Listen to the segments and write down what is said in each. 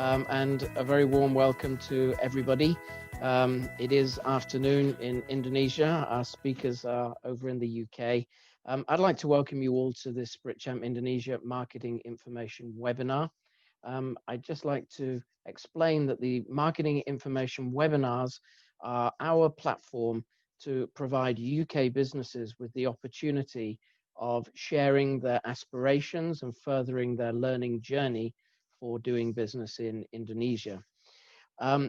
and a very warm welcome to everybody. It is afternoon in Indonesia. Our speakers are over in the UK. I'd like to welcome you all to this BritChamp Indonesia Marketing Information webinar. I'd just like to explain that the Marketing Information webinars are our platform to provide UK businesses with the opportunity of sharing their aspirations and furthering their learning journey for doing business in Indonesia.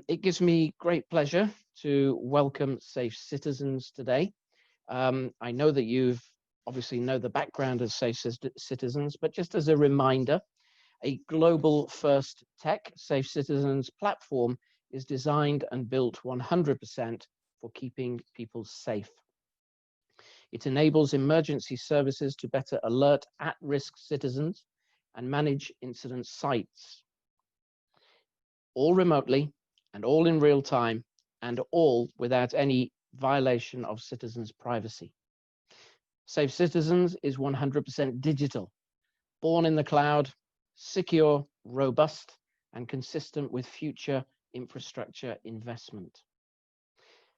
It gives me great pleasure to welcome Safe Citizens today. I know that you've obviously know the background of Safe Citizens, but just as a reminder, a global first tech Safe Citizens platform is designed and built 100% for keeping people safe. It enables emergency services to better alert at-risk citizens and manage incident sites, all remotely and all in real time and all without any violation of citizens' privacy. Safe Citizens is 100% digital, born in the cloud, secure, robust, and consistent with future infrastructure investment.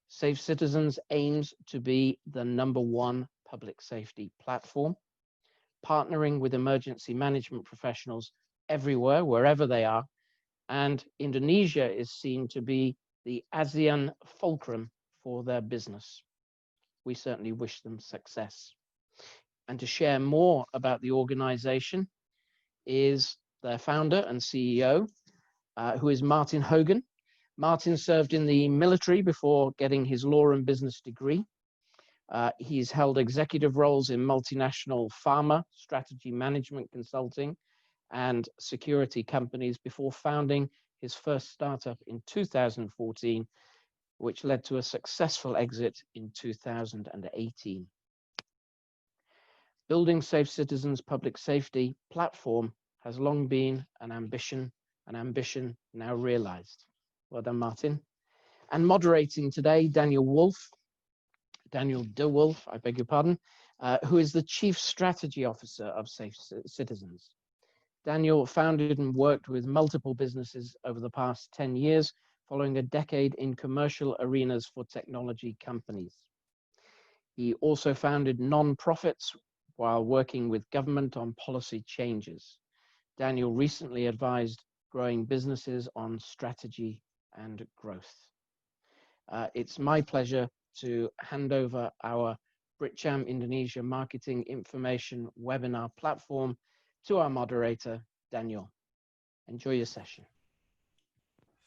Safe Citizens aims to be the #1 public safety platform, partnering with emergency management professionals everywhere, wherever they are, and Indonesia is seen to be the ASEAN fulcrum for their business. We certainly wish them success. And to share more about the organization is their founder and CEO, who is Martin Hogan. Martin served in the military before getting his law and business degree. He's held executive roles in multinational pharma, strategy management consulting, and security companies before founding his first startup in 2014, which led to a successful exit in 2018. Building Safe Citizens public safety platform has long been an ambition now realized. Well done, Martin. And moderating today, Daniel de Wolf, I beg your pardon, who is the Chief Strategy Officer of Safe Citizens. Daniel founded and worked with multiple businesses over the past 10 years, following a decade in commercial arenas for technology companies. He also founded non-profits while working with government on policy changes. Daniel recently advised growing businesses on strategy and growth. It's my pleasure to hand over our BritChamp Indonesia Marketing Information webinar platform to our moderator, Daniel. Enjoy your session.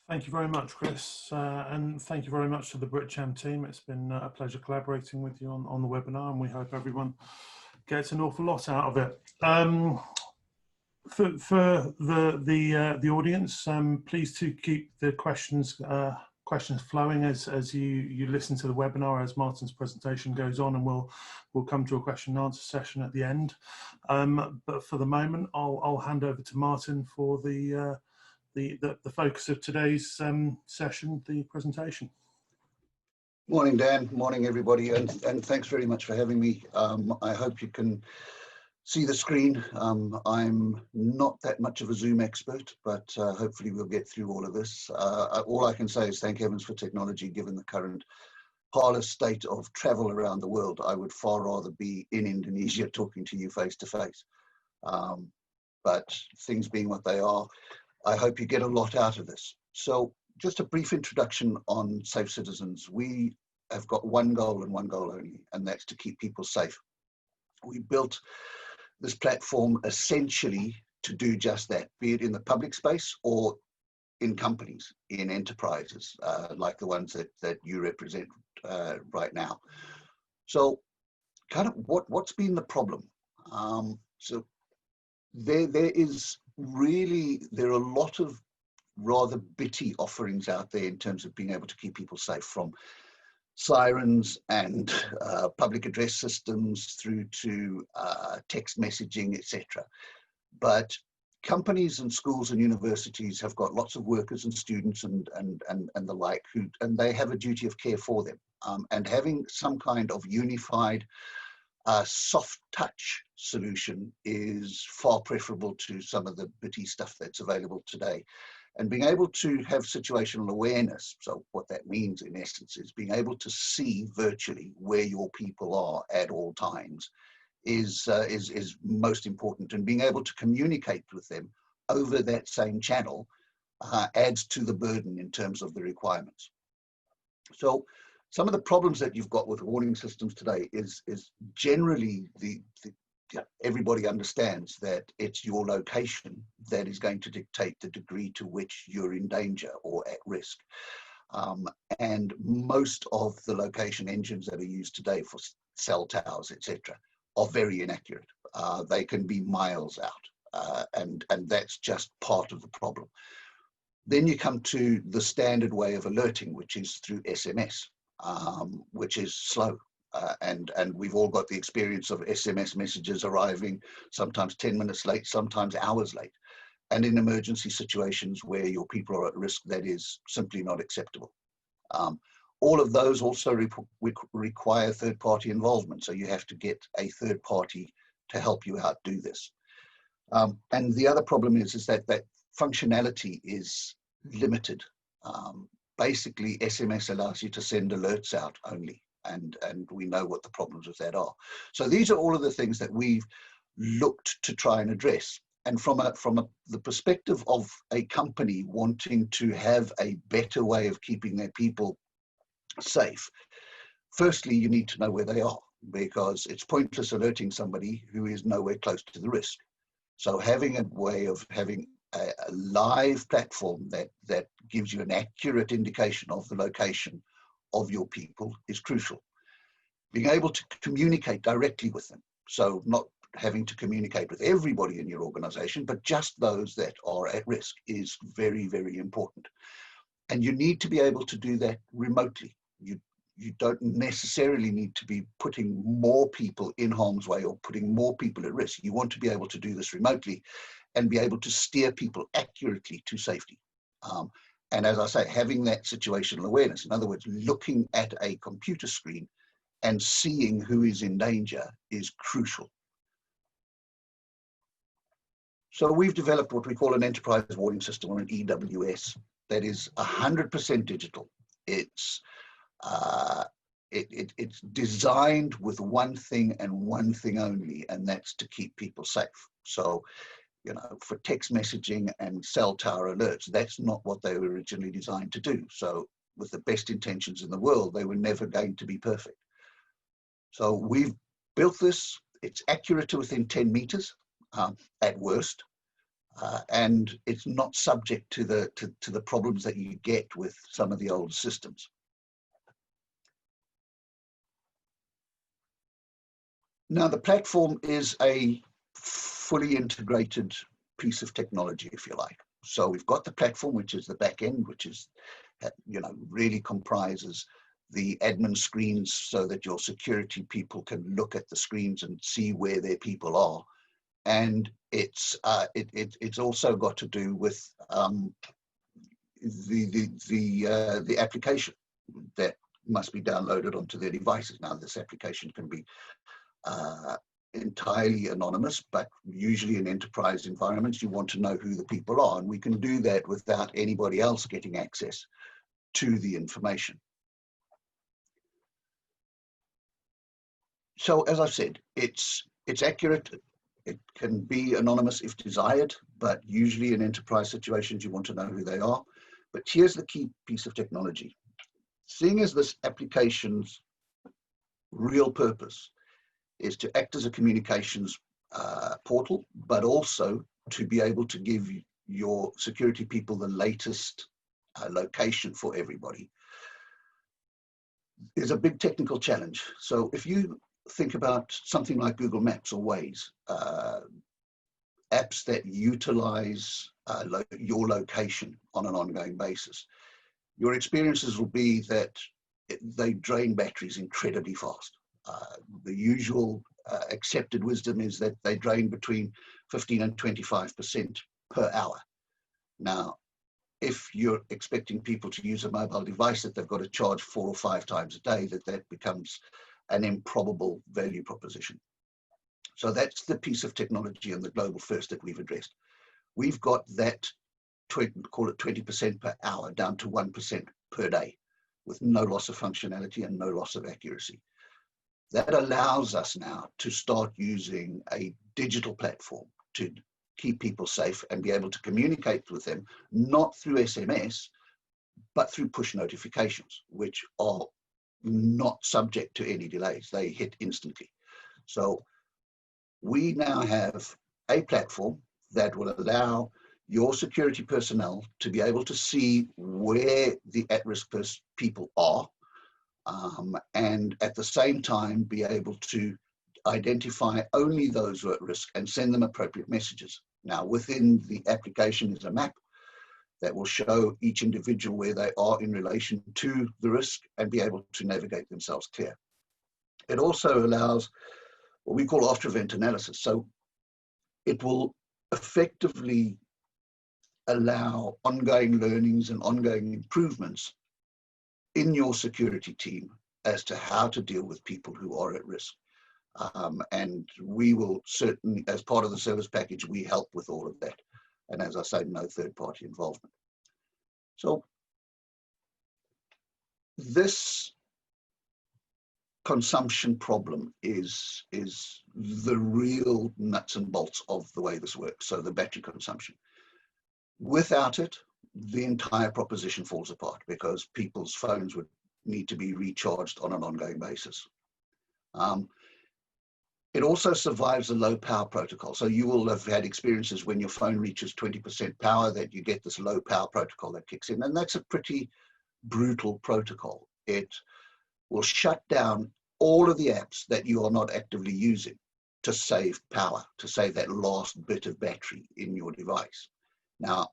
Thank you very much, Chris, and thank you very much to the BritChamp team. It's been a pleasure collaborating with you on the webinar, and we hope everyone gets an awful lot out of it. For the audience, please to keep the questions flowing as you listen to the webinar as Martin's presentation goes on, and we'll come to a question and answer session at the end. But for the moment, I'll hand over to Martin for the focus of today's session, the presentation. Morning, Dan. Morning, everybody, and thanks very much for having me. I hope you can see the screen. I'm not that much of a Zoom expert, but hopefully we'll get through all of this. All I can say is thank heavens for technology, given the current parlous state of travel around the world. I would far rather be in Indonesia talking to you face to face. But things being what they are, I hope you get a lot out of this. So just a brief introduction on Safe Citizens. We have got one goal and one goal only, and that's to keep people safe. We built this platform essentially to do just that, be it in the public space or in companies, in enterprises, like the ones that you represent right now. So kind of what's been the problem? So there are a lot of rather bitty offerings out there in terms of being able to keep people safe, from sirens and public address systems through to text messaging, etc. But companies and schools and universities have got lots of workers and students and the like, and they have a duty of care for them. And having some kind of unified soft touch solution is far preferable to some of the bitty stuff that's available today. And being able to have situational awareness, so what that means in essence is being able to see virtually where your people are at all times is most important, and being able to communicate with them over that same channel adds to the burden in terms of the requirements. So some of the problems that you've got with warning systems today is generally everybody understands that it's your location that is going to dictate the degree to which you're in danger or at risk. And most of the location engines that are used today for cell towers, etc., are very inaccurate. They can be miles out, and that's just part of the problem. Then you come to the standard way of alerting, which is through SMS, which is slow. And we've all got the experience of SMS messages arriving sometimes 10 minutes late, sometimes hours late. And in emergency situations where your people are at risk, that is simply not acceptable. All of those also require third-party involvement. So you have to get a third party to help you out do this. And the other problem is that functionality is limited. Basically, SMS allows you to send alerts out only. And we know what the problems with that are. So these are all of the things that we've looked to try and address. And from the perspective of a company wanting to have a better way of keeping their people safe, firstly, you need to know where they are, because it's pointless alerting somebody who is nowhere close to the risk. So having a way of having a live platform that gives you an accurate indication of the location of your people is crucial. Being able to communicate directly with them, so not having to communicate with everybody in your organization, but just those that are at risk, is very, very important. And you need to be able to do that remotely. You don't necessarily need to be putting more people in harm's way or putting more people at risk. You want to be able to do this remotely and be able to steer people accurately to safety. And as I say, having that situational awareness, in other words, looking at a computer screen and seeing who is in danger, is crucial. So we've developed what we call an enterprise warning system, or an EWS, that is 100% digital. It's designed with one thing and one thing only, and that's to keep people safe. So, you know, for text messaging and cell tower alerts, that's not what they were originally designed to do. So with the best intentions in the world, they were never going to be perfect. So we've built this. It's accurate to within 10 meters at worst. And it's not subject to the problems that you get with some of the old systems. Now, the platform is a fully integrated piece of technology, if you like. So we've got the platform, which is the back end, which is, you know, really comprises the admin screens so that your security people can look at the screens and see where their people are. And it's also got to do with the application that must be downloaded onto their devices. Now, this application can be entirely anonymous, but usually in enterprise environments, you want to know who the people are, and we can do that without anybody else getting access to the information. So, as I've said, it's accurate. It can be anonymous if desired, but usually in enterprise situations, you want to know who they are. But here's the key piece of technology. Seeing as this application's real purpose is to act as a communications portal, but also to be able to give your security people the latest location for everybody, is a big technical challenge. So if you think about something like Google Maps or Waze, apps that utilize your location on an ongoing basis, your experiences will be that they drain batteries incredibly fast. The usual accepted wisdom is that they drain between 15 and 25% per hour. Now, if you're expecting people to use a mobile device that they've got to charge 4 or 5 times a day, that becomes an improbable value proposition. So that's the piece of technology and the global first that we've addressed. We've got that call it 20% per hour down to 1% per day, with no loss of functionality and no loss of accuracy. That allows us now to start using a digital platform to keep people safe and be able to communicate with them, not through SMS, but through push notifications, which are not subject to any delays. They hit instantly. So we now have a platform that will allow your security personnel to be able to see where the at-risk people are, and at the same time be able to identify only those who are at risk and send them appropriate messages. Now, within the application is a map that will show each individual where they are in relation to the risk and be able to navigate themselves clear. It also allows what we call after-event analysis. So it will effectively allow ongoing learnings and ongoing improvements in your security team as to how to deal with people who are at risk. And we will certainly, as part of the service package, we help with all of that. And as I say, no third-party involvement. So this consumption problem is the real nuts and bolts of the way this works. So the battery consumption. Without it, the entire proposition falls apart because people's phones would need to be recharged on an ongoing basis. It also survives the low power protocol. So you will have had experiences when your phone reaches 20% power that you get this low power protocol that kicks in. And that's a pretty brutal protocol. It will shut down all of the apps that you are not actively using to save power, to save that last bit of battery in your device. Now,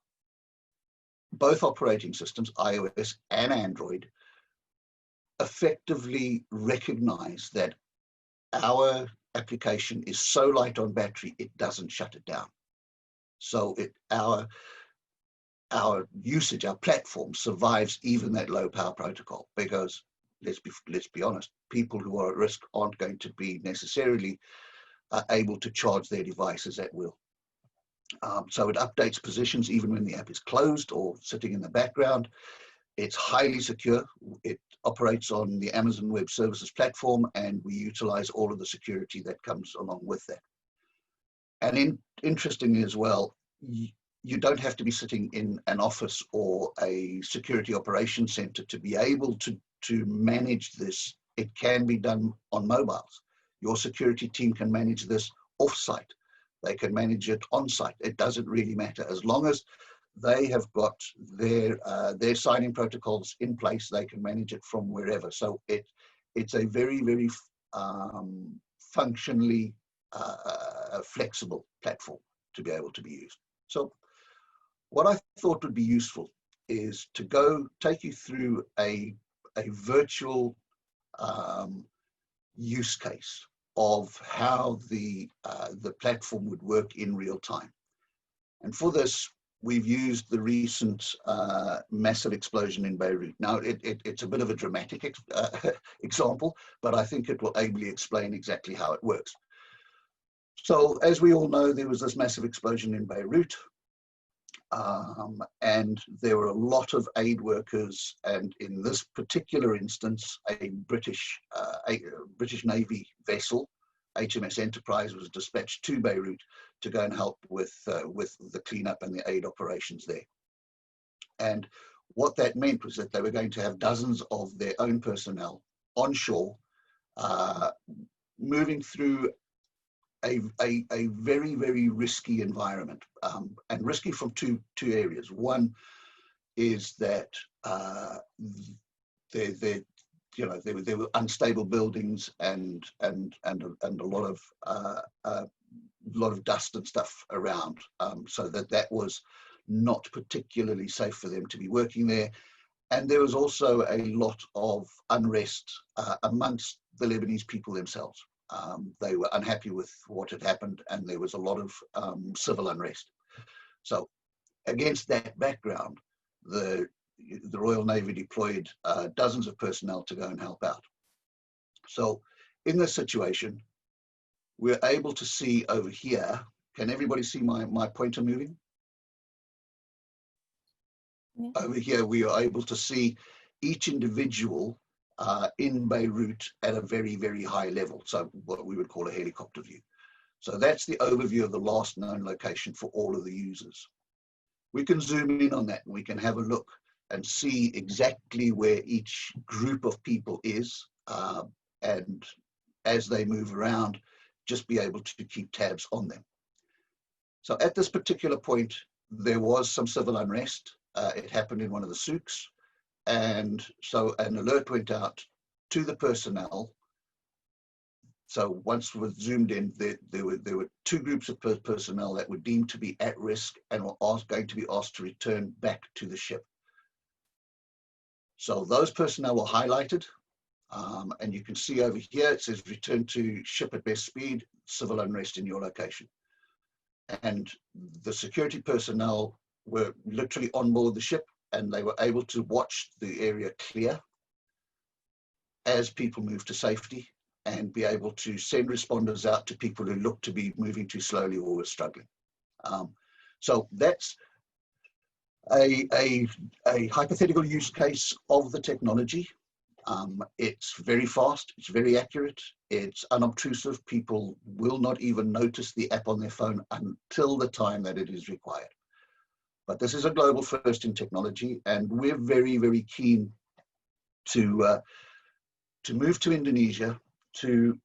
both operating systems, iOS and Android, effectively recognize that our application is so light on battery, it doesn't shut it down. So our usage, our platform survives even that low power protocol because let's be honest, people who are at risk aren't going to be necessarily able to charge their devices at will. So it updates positions even when the app is closed or sitting in the background. It's highly secure. It operates on the Amazon Web Services platform, and we utilize all of the security that comes along with that. And interestingly as well, you don't have to be sitting in an office or a security operations center to be able to manage this. It can be done on mobiles. Your security team can manage this off-site. They can manage it on-site. It doesn't really matter. As long as they have got their signing protocols in place, they can manage it from wherever. So it's a very, very functionally flexible platform to be able to be used. So what I thought would be useful is to take you through a virtual use case of how the platform would work in real time. And for this, we've used the recent massive explosion in Beirut. Now, it's a bit of a dramatic example, but I think it will ably explain exactly how it works. So, as we all know, there was this massive explosion in Beirut, and there were a lot of aid workers, and in this particular instance, a British Navy vessel, HMS Enterprise, was dispatched to Beirut to go and help with the cleanup and the aid operations there. And what that meant was that they were going to have dozens of their own personnel on shore, moving through a very, very risky environment, and risky from two areas. One is that there were unstable buildings and a lot of dust and stuff around, so that was not particularly safe for them to be working there. And there was also a lot of unrest amongst the Lebanese people themselves. They were unhappy with what had happened, and there was a lot of civil unrest. So against that background, the Royal Navy deployed dozens of personnel to go and help out. So in this situation, we're able to see over here, can everybody see my pointer moving? Yeah. Over here, we are able to see each individual in Beirut at a very, very high level. So what we would call a helicopter view. So that's the overview of the last known location for all of the users. We can zoom in on that and we can have a look and see exactly where each group of people is. And as they move around, just be able to keep tabs on them. So at this particular point, there was some civil unrest. It happened in one of the souks. And so an alert went out to the personnel. So once we zoomed in, there were two groups of personnel that were deemed to be at risk and were going to be asked to return back to the ship. So those personnel were highlighted. And you can see over here, it says return to ship at best speed, civil unrest in your location. And the security personnel were literally on board the ship and they were able to watch the area clear as people moved to safety and be able to send responders out to people who looked to be moving too slowly or were struggling. So that's a hypothetical use case of the technology. It's very fast, it's very accurate, it's unobtrusive. People will not even notice the app on their phone until the time that it is required. But this is a global first in technology, and we're very, very keen to move to Indonesia, to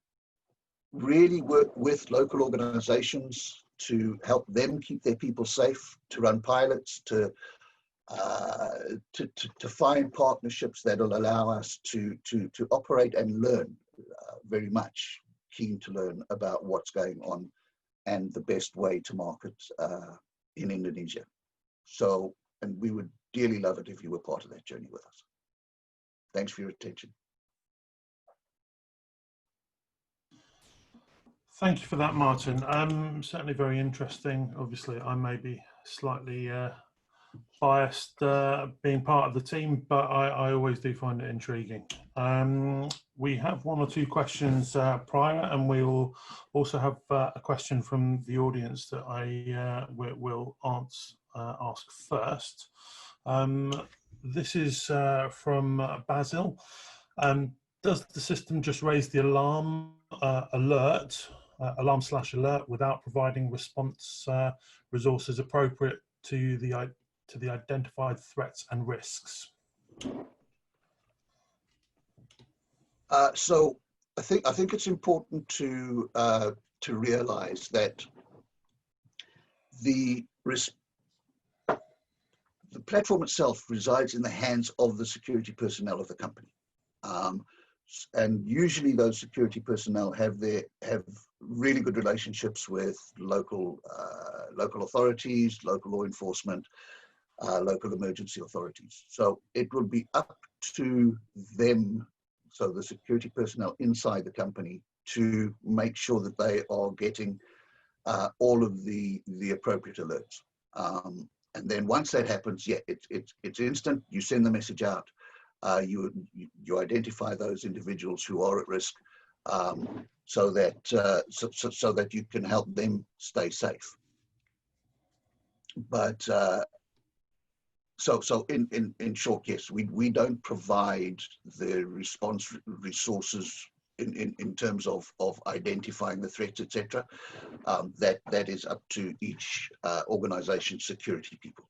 really work with local organizations to help them keep their people safe, to run pilots, to find partnerships that will allow us to operate and learn. Very much keen to learn about what's going on and the best way to market in Indonesia. So, and we would dearly love it if you were part of that journey with us. Thanks for your attention. Thank you for that, Martin. Certainly very interesting. Obviously, I may be slightly biased being part of the team, but I always do find it intriguing. We have one or two questions prior, and we will also have a question from the audience that I will ask first. This is from Basil. Does the system just raise the alarm alarm/alert without providing response resources appropriate to the identified threats and risks? So I think it's important to realize that the platform itself resides in the hands of the security personnel of the company. And usually those security personnel have really good relationships with local authorities, local law enforcement, local emergency authorities. So it will be up to them, so the security personnel inside the company, to make sure that they are getting all of the appropriate alerts. And then once that happens, yeah, it's instant. You send the message out. You identify those individuals who are at risk, so that you can help them stay safe. But so in short, yes, we don't provide the response resources in terms of identifying the threats, etc. That is up to each organization's security people.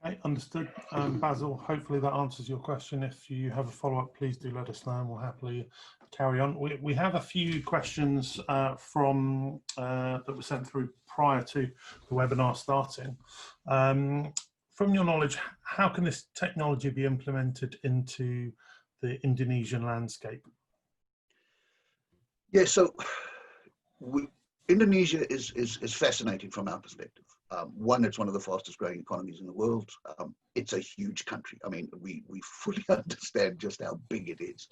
Okay, understood. Basil, hopefully that answers your question. If you have a follow-up, please do let us know and we'll happily carry on. We have a few questions from that were sent through prior to the webinar starting. From your knowledge, how can this technology be implemented into the Indonesian landscape? Yeah, so Indonesia is fascinating from our perspective. One, it's one of the fastest growing economies in the world. It's a huge country. I mean, we fully understand just how big it is.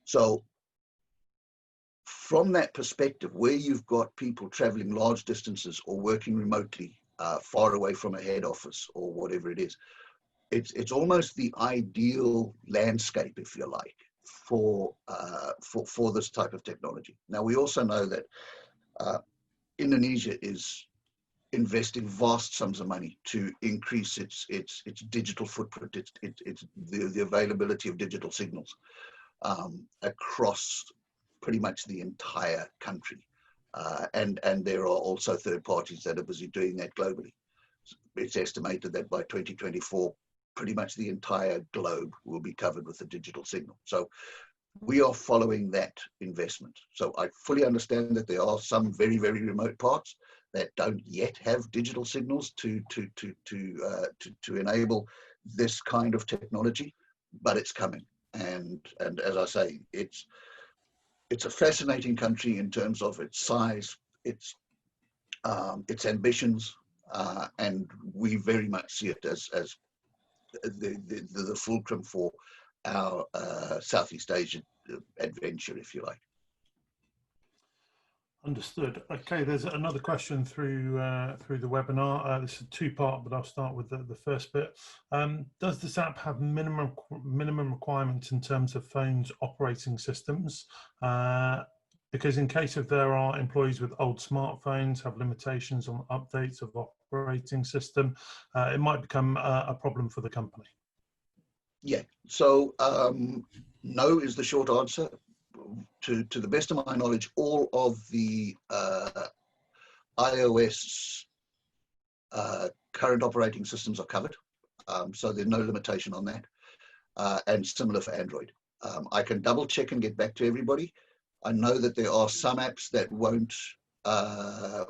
So from that perspective, where you've got people traveling large distances or working remotely, far away from a head office or whatever it is, it's almost the ideal landscape, if you like, for this type of technology. Now, we also know that Indonesia is investing vast sums of money to increase its digital footprint, its the availability of digital signals across pretty much the entire country. And there are also third parties that are busy doing that globally. It's estimated that by 2024, pretty much the entire globe will be covered with a digital signal. So we are following that investment. So I fully understand that there are some very, very remote parts that don't yet have digital signals to enable this kind of technology, but it's coming. And as I say, it's a fascinating country in terms of its size, its ambitions, and we very much see it as the fulcrum for our Southeast Asian adventure, if you like. Understood. Okay, there's another question through the webinar. This is a two-part, but I'll start with the first bit. Does this app have minimum requirements in terms of phones operating systems? Because in case if there are employees with old smartphones have limitations on updates of operating system, it might become a problem for the company. Yeah. So no is the short answer. To the best of my knowledge, all of the iOS current operating systems are covered. So there's no limitation on that. And similar for Android. I can double check and get back to everybody. I know that there are some apps that won't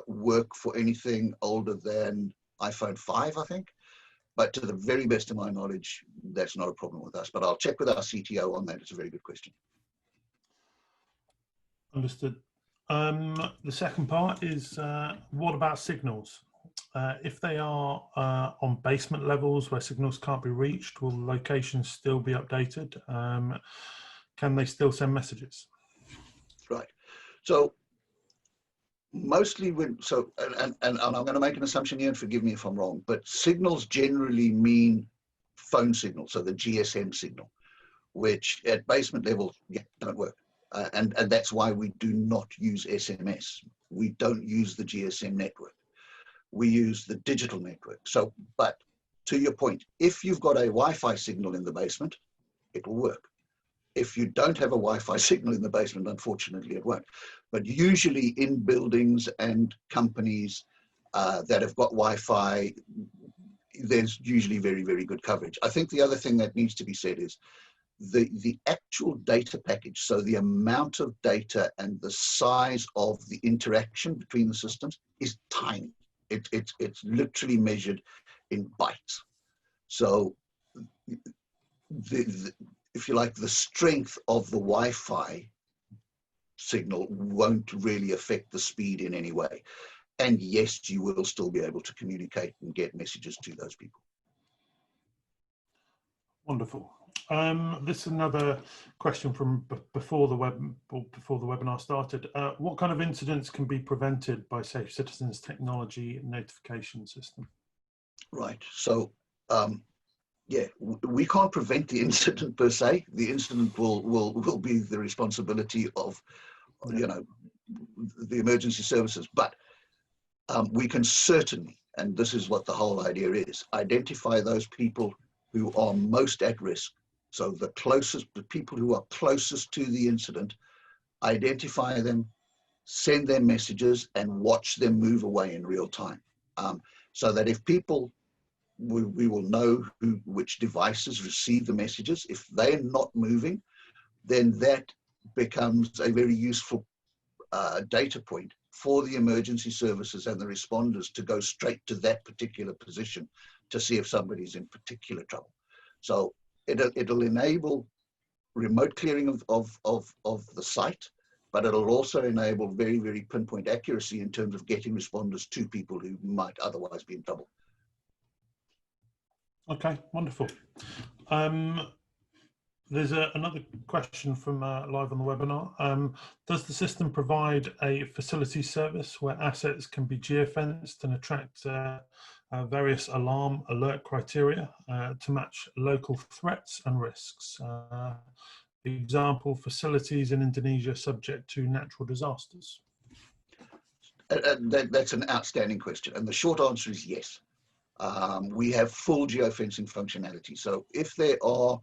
work for anything older than iPhone 5, I think. But to the very best of my knowledge, that's not a problem with us. But I'll check with our CTO on that. It's a very good question. Understood. The second part is, what about signals? If they are on basement levels where signals can't be reached, will locations still be updated? Can they still send messages? Right. So mostly and I'm going to make an assumption here, and forgive me if I'm wrong, but signals generally mean phone signals, so the GSM signal, which at basement level, don't work. And that's why we do not use SMS. We don't use the GSM network. We use the digital network. So, but to your point, if you've got a Wi-Fi signal in the basement, it will work. If you don't have a Wi-Fi signal in the basement, unfortunately, it won't. But usually in buildings and companies that have got Wi-Fi, there's usually very, very good coverage. I think the other thing that needs to be said is the actual data package, so the amount of data and the size of the interaction between the systems is tiny. It's literally measured in bytes. So if you like, the strength of the Wi-Fi signal won't really affect the speed in any way. And yes, you will still be able to communicate and get messages to those people. Wonderful. This is another question from before the webinar started. What kind of incidents can be prevented by Safe Citizens technology notification system? Right. So, yeah, we can't prevent the incident per se. The incident will be the responsibility of, you know, the emergency services. But we can certainly, and this is what the whole idea is, identify those people who are most at risk. So the people who are closest to the incident, identify them, send them messages, and watch them move away in real time. So that if people, we will know which devices receive the messages. If they're not moving, then that becomes a very useful data point for the emergency services and the responders to go straight to that particular position to see if somebody's in particular trouble. So it'll enable remote clearing of the site, but it'll also enable very, very pinpoint accuracy in terms of getting responders to people who might otherwise be in trouble. Okay, wonderful. There's another question from live on the webinar. Does the system provide a facility service where assets can be geofenced and attract various alarm alert criteria to match local threats and risks? Example, facilities in Indonesia subject to natural disasters. That's an outstanding question. And the short answer is yes. We have full geofencing functionality. So if there are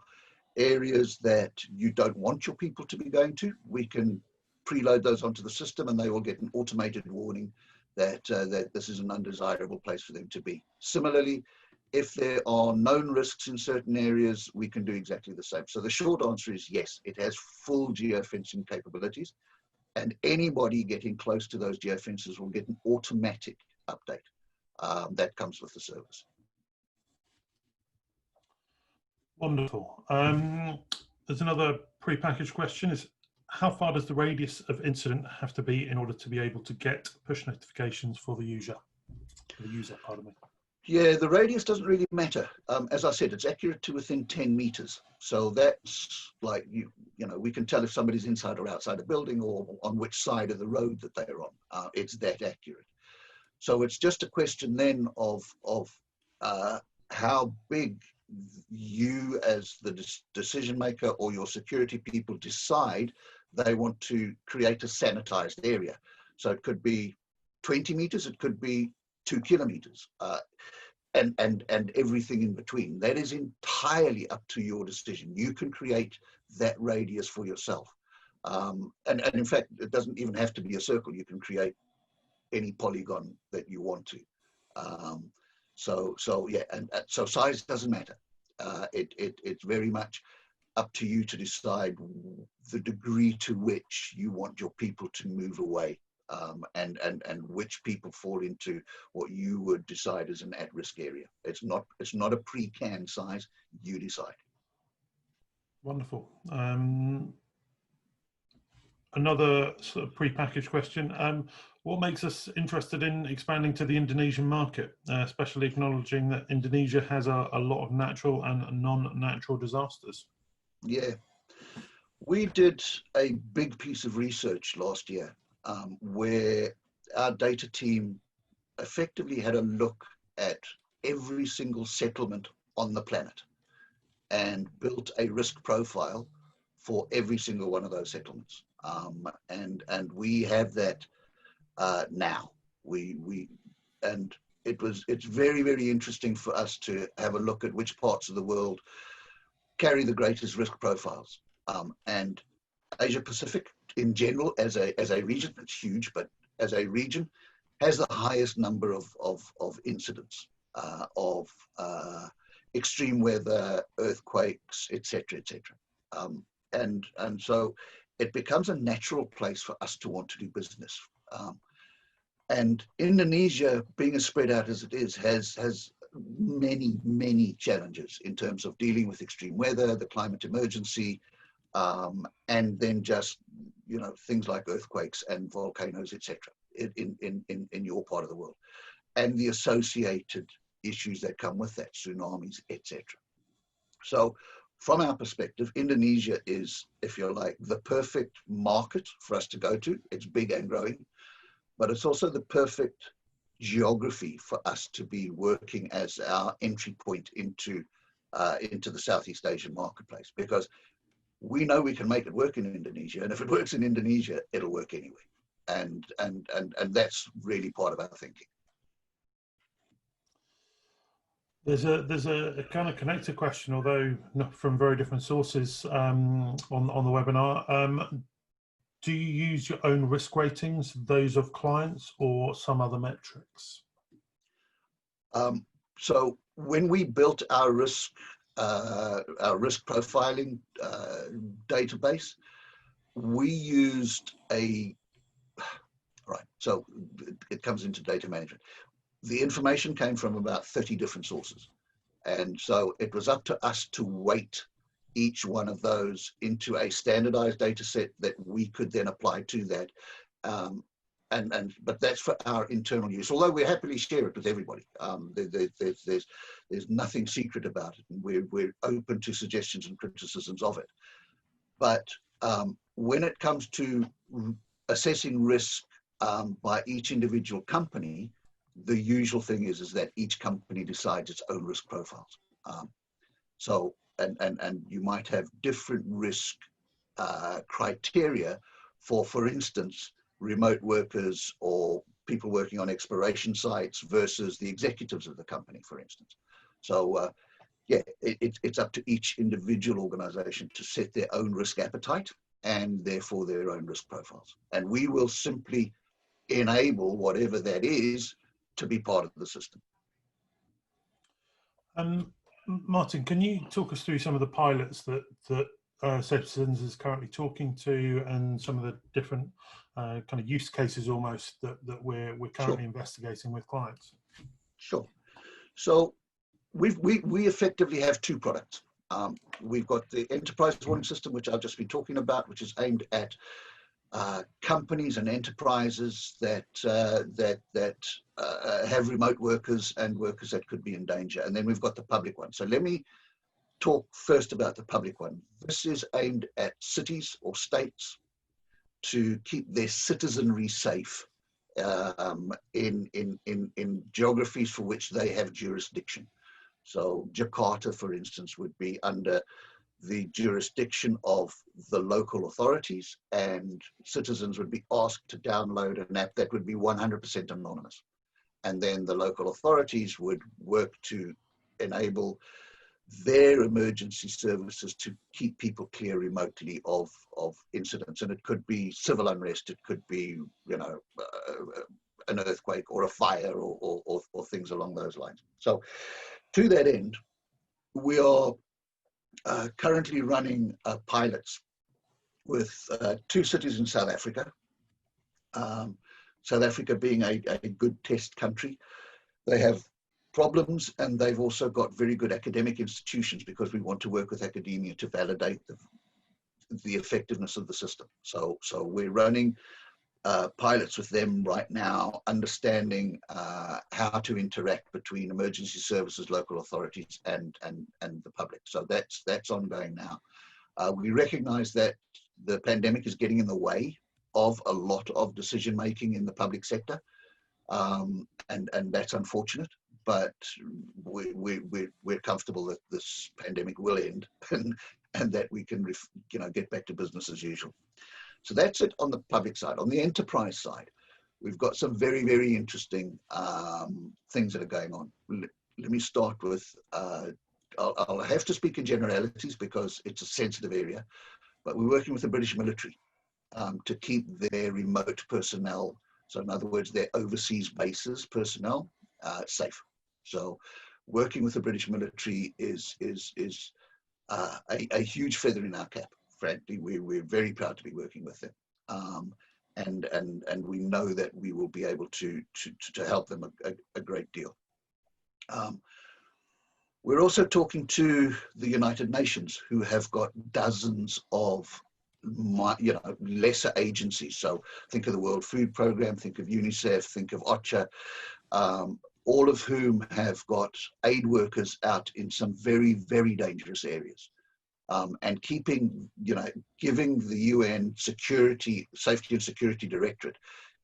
areas that you don't want your people to be going to, we can preload those onto the system and they will get an automated warning that, that this is an undesirable place for them to be. Similarly, if there are known risks in certain areas, we can do exactly the same. So the short answer is yes, it has full geofencing capabilities, and anybody getting close to those geofences will get an automatic update that comes with the service. Wonderful. There's another pre-packaged question: is how far does the radius of incident have to be in order to be able to get push notifications for the user? Pardon me. Yeah, the radius doesn't really matter. As I said, it's accurate to within 10 meters. So that's like, you know, we can tell if somebody's inside or outside a building or on which side of the road that they're on. It's that accurate. So it's just a question then of how big you as the decision maker or your security people decide they want to create a sanitized area. So it could be 20 meters, it could be 2 kilometers, and everything in between. That is entirely up to your decision. You can create that radius for yourself. And in fact, it doesn't even have to be a circle. You can create any polygon that you want to. So yeah, and so size doesn't matter. It's very much up to you to decide the degree to which you want your people to move away, and which people fall into what you would decide as an at-risk area. It's not a pre-canned size. You decide. Wonderful. Another sort of pre-packaged question. What makes us interested in expanding to the Indonesian market, especially acknowledging that Indonesia has a lot of natural and non-natural disasters? Yeah, we did a big piece of research last year where our data team effectively had a look at every single settlement on the planet and built a risk profile for every single one of those settlements. And we have that now. And it's very, very interesting for us to have a look at which parts of the world carry the greatest risk profiles. And Asia Pacific in general, as a region, it's huge, but as a region, has the highest number of incidents of extreme weather, earthquakes, etc., etc. And so it becomes a natural place for us to want to do business. And Indonesia, being as spread out as it is, has many, many challenges in terms of dealing with extreme weather, the climate emergency, and then just, you know, things like earthquakes and volcanoes, etc. in your part of the world, and the associated issues that come with that, tsunamis, etc. So from our perspective, Indonesia is, if you like, the perfect market for us to go to. It's big and growing, but it's also the perfect geography for us to be working as our entry point into the Southeast Asian marketplace, because we know we can make it work in Indonesia, and if it works in Indonesia, it'll work anyway. And that's really part of our thinking. There's a kind of connected question, although not from very different sources, on the webinar. Do you use your own risk ratings, those of clients, or some other metrics? So when we built our risk profiling database, we used so it comes into data management. The information came from about 30 different sources. And so it was up to us to weight each one of those into a standardized data set that we could then apply to that. But that's for our internal use, although we happily share it with everybody. There's nothing secret about it, and we're open to suggestions and criticisms of it. But when it comes to assessing risk by each individual company, the usual thing is that each company decides its own risk profiles. So you might have different risk criteria for instance, remote workers or people working on exploration sites versus the executives of the company, for instance. So yeah, it's up to each individual organization to set their own risk appetite and therefore their own risk profiles. And we will simply enable whatever that is to be part of the system. Martin, can you talk us through some of the pilots that Citizens is currently talking to, and some of the different kind of use cases almost that we're currently investigating with clients? Sure. So we effectively have two products. We've got the enterprise warning system, which I've just been talking about, which is aimed at companies and enterprises that have remote workers and workers that could be in danger. And then we've got the public one. So let me talk first about the public one. This is aimed at cities or states to keep their citizenry safe in geographies for which they have jurisdiction. So Jakarta, for instance, would be under the jurisdiction of the local authorities, and citizens would be asked to download an app that would be 100% anonymous. And then the local authorities would work to enable their emergency services to keep people clear remotely of incidents. And it could be civil unrest, it could be, you know, an earthquake or a fire or things along those lines. So to that end, we are currently running pilots with two cities in South Africa. South Africa being a good test country. They have problems, and they've also got very good academic institutions, because we want to work with academia to validate the effectiveness of the system. So we're running pilots with them right now, understanding how to interact between emergency services, local authorities, and the public. So that's ongoing now. We recognize that the pandemic is getting in the way of a lot of decision making in the public sector, and that's unfortunate. But we're comfortable that this pandemic will end, and that we can get back to business as usual. So that's it on the public side. On the enterprise side, we've got some very, very interesting things that are going on. Let me start with, I'll have to speak in generalities because it's a sensitive area, but we're working with the British military to keep their remote personnel, so in other words, their overseas bases personnel, safe. So working with the British military is a huge feather in our cap. Frankly, we're very proud to be working with them, and we know that we will be able to help them a great deal. We're also talking to the United Nations, who have got dozens of lesser agencies. So think of the World Food Programme, think of UNICEF, think of OCHA, all of whom have got aid workers out in some very, very dangerous areas. And keeping, giving the UN Safety and Security Directorate,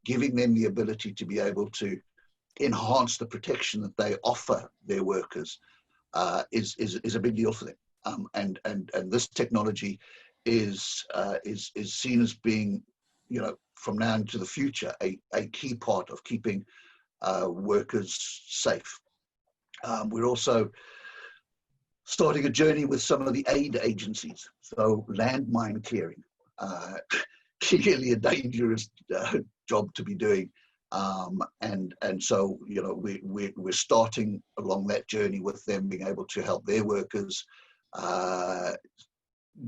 giving them the ability to be able to enhance the protection that they offer their workers is a big deal for them. And this technology is seen as being, from now into the future, a key part of keeping workers safe. We're also starting a journey with some of the aid agencies. So landmine clearing, clearly a dangerous job to be doing. And so, we're starting along that journey with them, being able to help their workers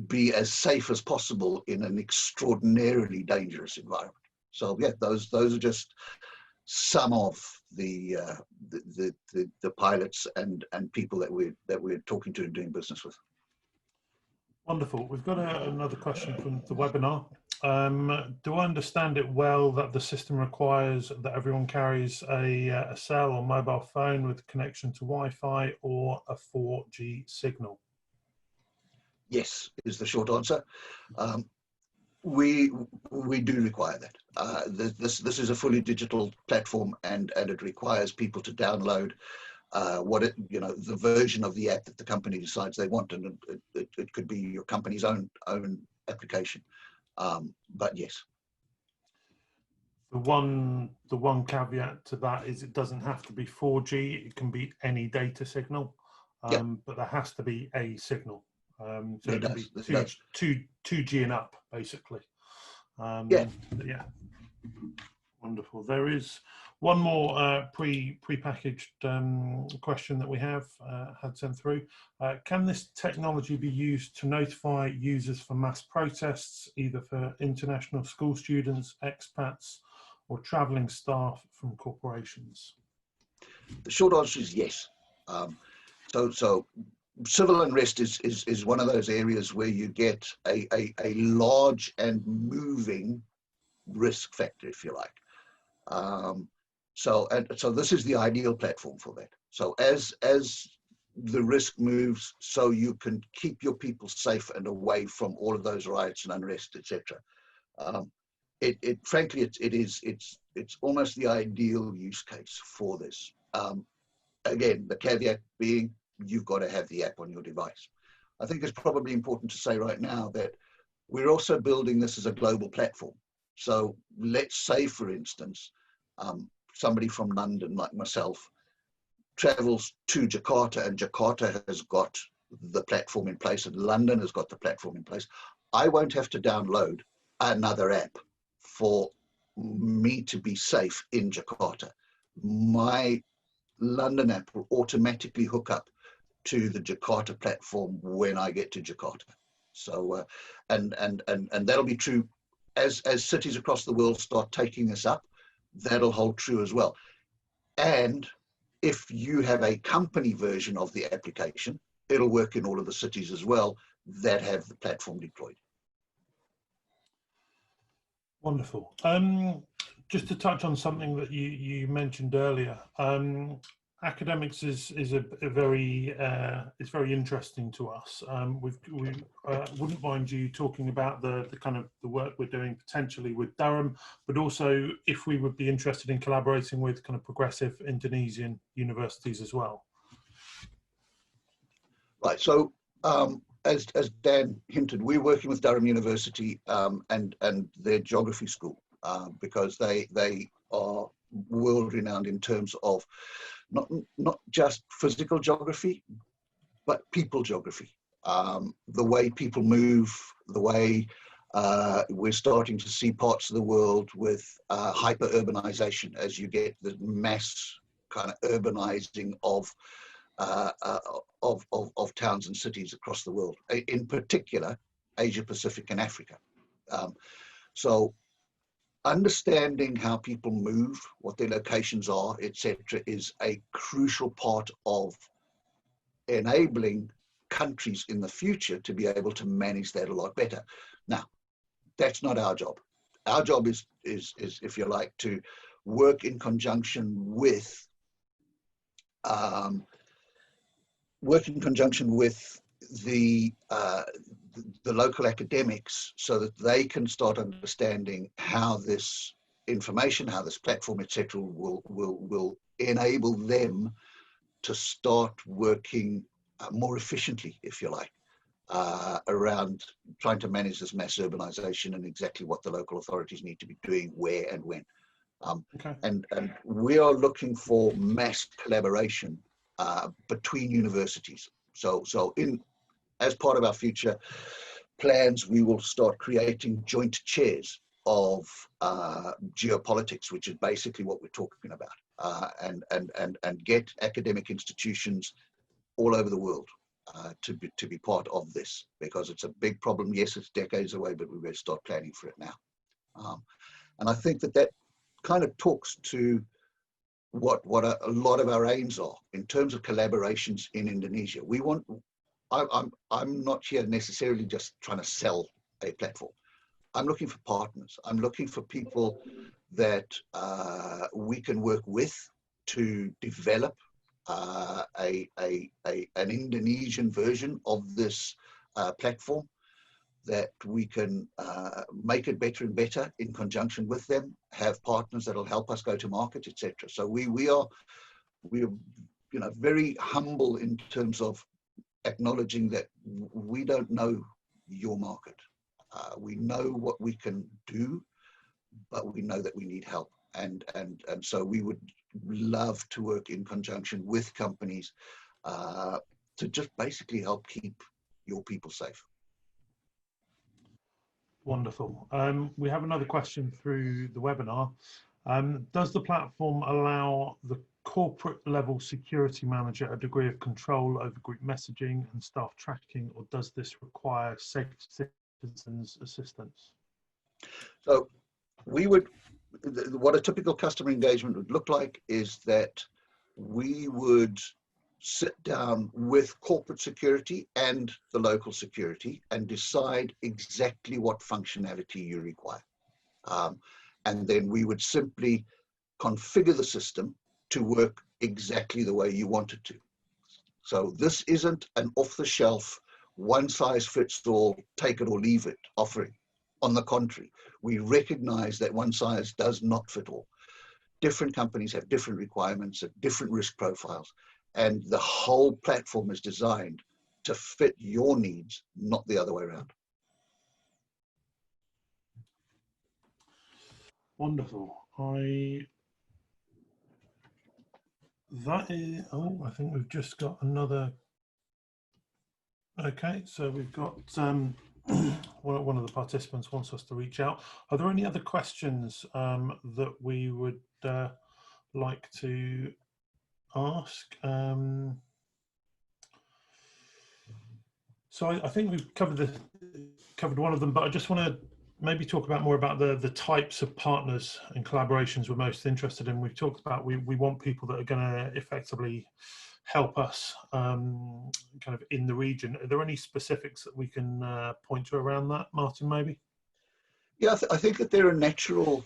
be as safe as possible in an extraordinarily dangerous environment. So yeah, those are just some of the pilots and people that we're talking to and doing business with. Wonderful. We've got another question from the webinar. Do I understand it well that the system requires that everyone carries a cell or mobile phone with connection to Wi-Fi or a 4G signal? Yes, is the short answer. We do require that. This is a fully digital platform, and it requires people to download the version of the app that the company decides they want, and it could be your company's own application. But yes. The one caveat to that is it doesn't have to be 4G. It can be any data signal, Yeah. but there has to be a signal. So It it can does. be 2G and up, basically. Yeah. Yeah. Wonderful. There is one more pre-packaged question that we have had sent through. Can this technology be used to notify users for mass protests, either for international school students, expats, or traveling staff from corporations? The short answer is yes. So civil unrest is one of those areas where you get a large and moving risk factor, if you like. So this is the ideal platform for that. So as the risk moves, so you can keep your people safe and away from all of those riots and unrest, etc. Frankly, it's almost the ideal use case for this. Again, the caveat being you've got to have the app on your device. I think it's probably important to say right now that we're also building this as a global platform. So let's say, for instance, somebody from London, like myself, travels to Jakarta, and Jakarta has got the platform in place, and London has got the platform in place. I won't have to download another app for me to be safe in Jakarta. My London app will automatically hook up to the Jakarta platform when I get to Jakarta. So, and that'll be true as cities across the world start taking this up. That'll hold true as well. And if you have a company version of the application, it'll work in all of the cities as well that have the platform deployed. Wonderful. Just to touch on something that you mentioned earlier, academics is a very it's very interesting to us. We wouldn't mind you talking about the kind of the work we're doing potentially with Durham, but also if we would be interested in collaborating with kind of progressive Indonesian universities as well. Right. So as Dan hinted, we're working with Durham University and their geography school because they are world renowned in terms of not just physical geography, but people geography. The way people move, the way we're starting to see parts of the world with hyper urbanization as you get the mass kind of urbanizing of towns and cities across the world, in particular Asia Pacific and Africa. So understanding how people move, what their locations are, etc., is a crucial part of enabling countries in the future to be able to manage that a lot better. Now, that's not our job. Our job is if you like, to work in conjunction with the local academics so that they can start understanding how this information, how this platform, etc., will enable them to start working more efficiently, if you like, around trying to manage this mass urbanization and exactly what the local authorities need to be doing, where and when. Okay. And we are looking for mass collaboration between universities. So as part of our future plans, we will start creating joint chairs of geopolitics, which is basically what we're talking about, and get academic institutions all over the world to be part of this, because it's a big problem. Yes, it's decades away, but we better start planning for it now. And I think that kind of talks to what a lot of our aims are in terms of collaborations in Indonesia. I'm not here necessarily just trying to sell a platform. I'm looking for partners. I'm looking for people that we can work with to develop an Indonesian version of this platform, that we can make it better and better in conjunction with them, have partners that will help us go to market, etc. So we are very humble in terms of acknowledging that we don't know your market. We know what we can do, but we know that we need help. And so we would love to work in conjunction with companies to just basically help keep your people safe. Wonderful. We have another question through the webinar. Does the platform allow the corporate level security manager a degree of control over group messaging and staff tracking, or does this require citizens' assistance? So we would, what a typical customer engagement would look like is that we would sit down with corporate security and the local security and decide exactly what functionality you require. And then we would simply configure the system to work exactly the way you want it to. So this isn't an off-the-shelf, one-size-fits-all, take it or leave it offering. On the contrary, we recognize that one size does not fit all. Different companies have different requirements and different risk profiles, and the whole platform is designed to fit your needs, not the other way around. Wonderful. I think we've just got another. Okay, so we've got one of the participants wants us to reach out. Are there any other questions that we would like to ask? So I think we've covered one of them, but I just want to maybe talk about more about the types of partners and collaborations we're most interested in. We've talked about we want people that are going to effectively help us kind of in the region. Are there any specifics that we can point to around that, Martin, maybe? Yeah, I think that there are natural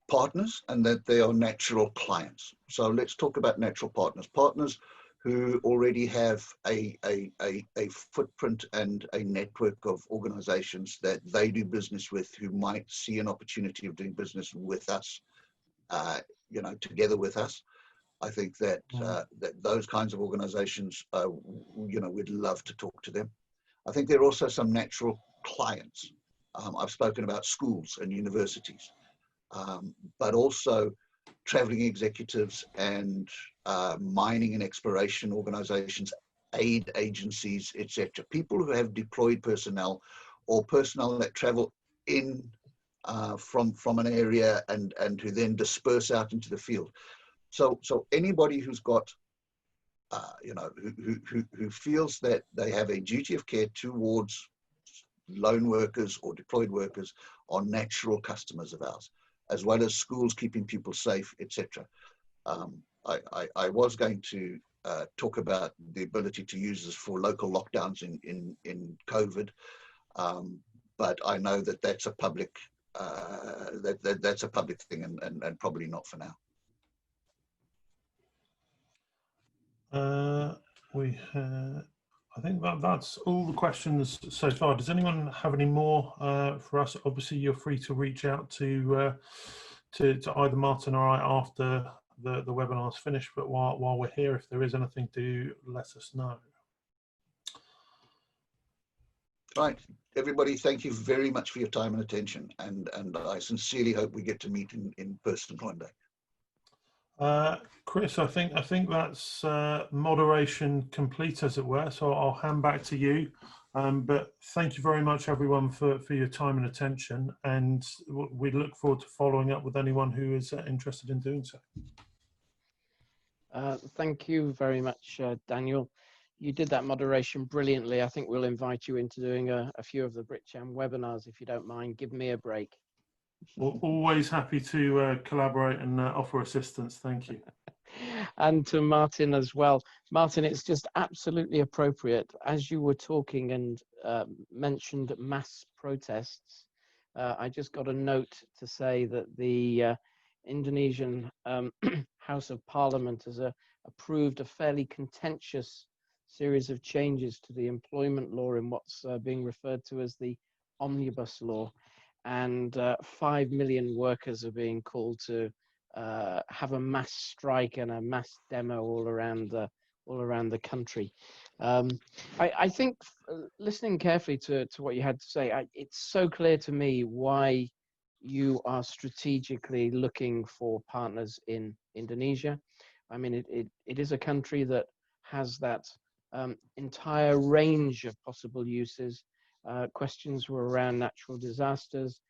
partners and that they are natural clients. So let's talk about natural partners. Partners who already have a footprint and a network of organizations that they do business with, who might see an opportunity of doing business with us, you know, together with us. I think that that those kinds of organizations, you know, we'd love to talk to them. I think there are also some natural clients. I've spoken about schools and universities, but also traveling executives and mining and exploration organizations, aid agencies, etc. People who have deployed personnel or personnel that travel in from an area and who then disperse out into the field. So anybody who's got, you know, who feels that they have a duty of care towards lone workers or deployed workers are natural customers of ours, as well as schools keeping people safe, etc. I was going to talk about the ability to use this for local lockdowns in COVID, but I know that that's a public that's a public thing and probably not for now. I think that's all the questions so far. Does anyone have any more for us? Obviously, you're free to reach out to either Martin or I after the webinar's finished. But while we're here, if there is anything, do let us know. Right, everybody, thank you very much for your time and attention, and I sincerely hope we get to meet in person one day. Chris, I think that's moderation complete, as it were. So I'll hand back to you. But thank you very much, everyone, for your time and attention. And we look forward to following up with anyone who is interested in doing so. Thank you very much, Daniel. You did that moderation brilliantly. I think we'll invite you into doing a few of the BritCham webinars, if you don't mind. Give me a break. Well, always happy to collaborate and offer assistance. Thank you. And to Martin as well. Martin, it's just absolutely appropriate. As you were talking and mentioned mass protests, I just got a note to say that the Indonesian House of Parliament has approved a fairly contentious series of changes to the employment law in what's being referred to as the omnibus law. And 5 million workers are being called to have a mass strike and a mass demo all around the country. I think listening carefully to what you had to say, it's so clear to me why you are strategically looking for partners in Indonesia. I mean, it is a country that has that entire range of possible uses. Questions were around natural disasters,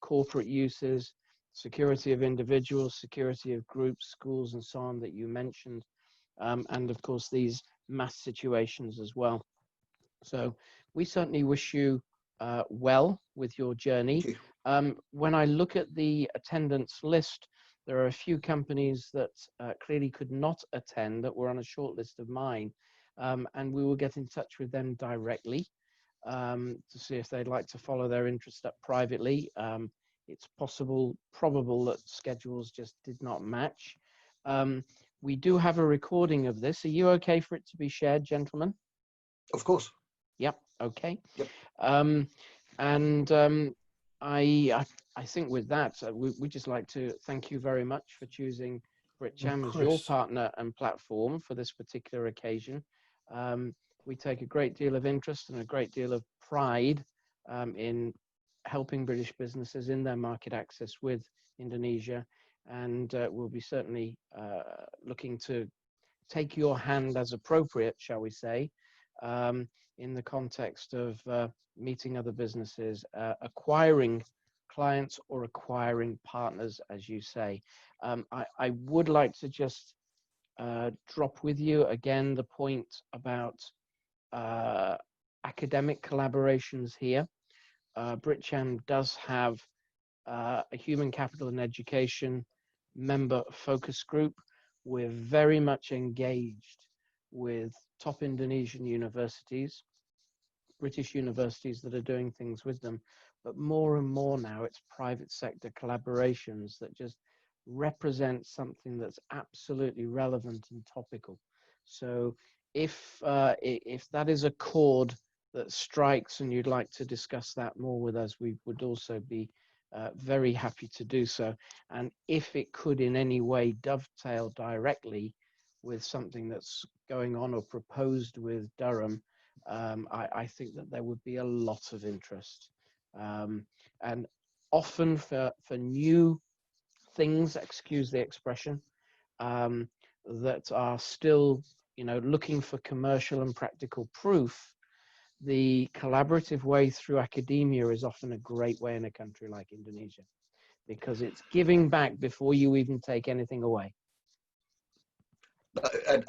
corporate uses, security of individuals, security of groups, schools, and so on that you mentioned, and of course these mass situations as well. So we certainly wish you well with your journey. When I look at the attendance list, there are a few companies that clearly could not attend that were on a short list of mine, and we will get in touch with them directly to see if they'd like to follow their interest up privately. It's probable that schedules just did not match. We do have a recording of this. Are you okay for it to be shared, gentlemen? Of course. Yep. Okay. Yep. I think with that, we just like to thank you very much for choosing BritCham as your Chris. partner and platform for this particular occasion. We take a great deal of interest and a great deal of pride in helping British businesses in their market access with Indonesia, and we'll be certainly looking to take your hand as appropriate, shall we say, in the context of meeting other businesses, acquiring clients or acquiring partners, as you say. I would like to just drop with you again the point about academic collaborations here. BritCham does have a human capital and education member focus group. We're very much engaged with top Indonesian universities, British universities that are doing things with them, but more and more now it's private sector collaborations that just represent something that's absolutely relevant and topical. So if that is a chord that strikes and you'd like to discuss that more with us, we would also be very happy to do so. And if it could in any way dovetail directly with something that's going on or proposed with Durham, I think that there would be a lot of interest. And often for new things, excuse the expression, that are still, looking for commercial and practical proof, the collaborative way through academia is often a great way in a country like Indonesia, because it's giving back before you even take anything away.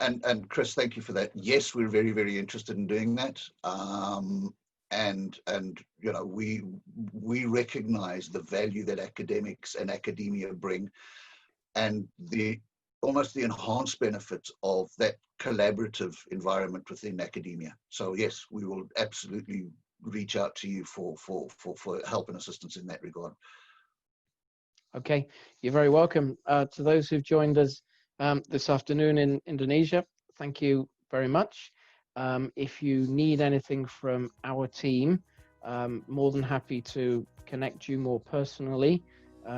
And Chris, thank you for that. Yes, we're very, very interested in doing that. And we recognize the value that academics and academia bring, and almost the enhanced benefits of that collaborative environment within academia. So yes, we will absolutely reach out to you for help and assistance in that regard. Okay, you're very welcome. To those who've joined us this afternoon in Indonesia, thank you very much. If you need anything from our team, more than happy to connect you more personally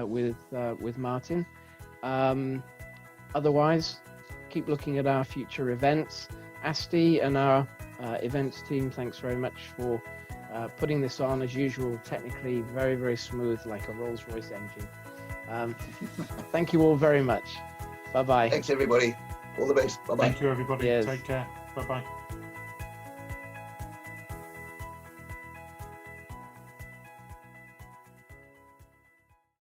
with Martin. Otherwise, keep looking at our future events. Asti and our events team, thanks very much for putting this on. As usual, technically very, very smooth, like a Rolls-Royce engine. Thank you all very much. Bye-bye. Thanks, everybody. All the best. Bye-bye. Thank you, everybody. Yes. Take care. Bye-bye.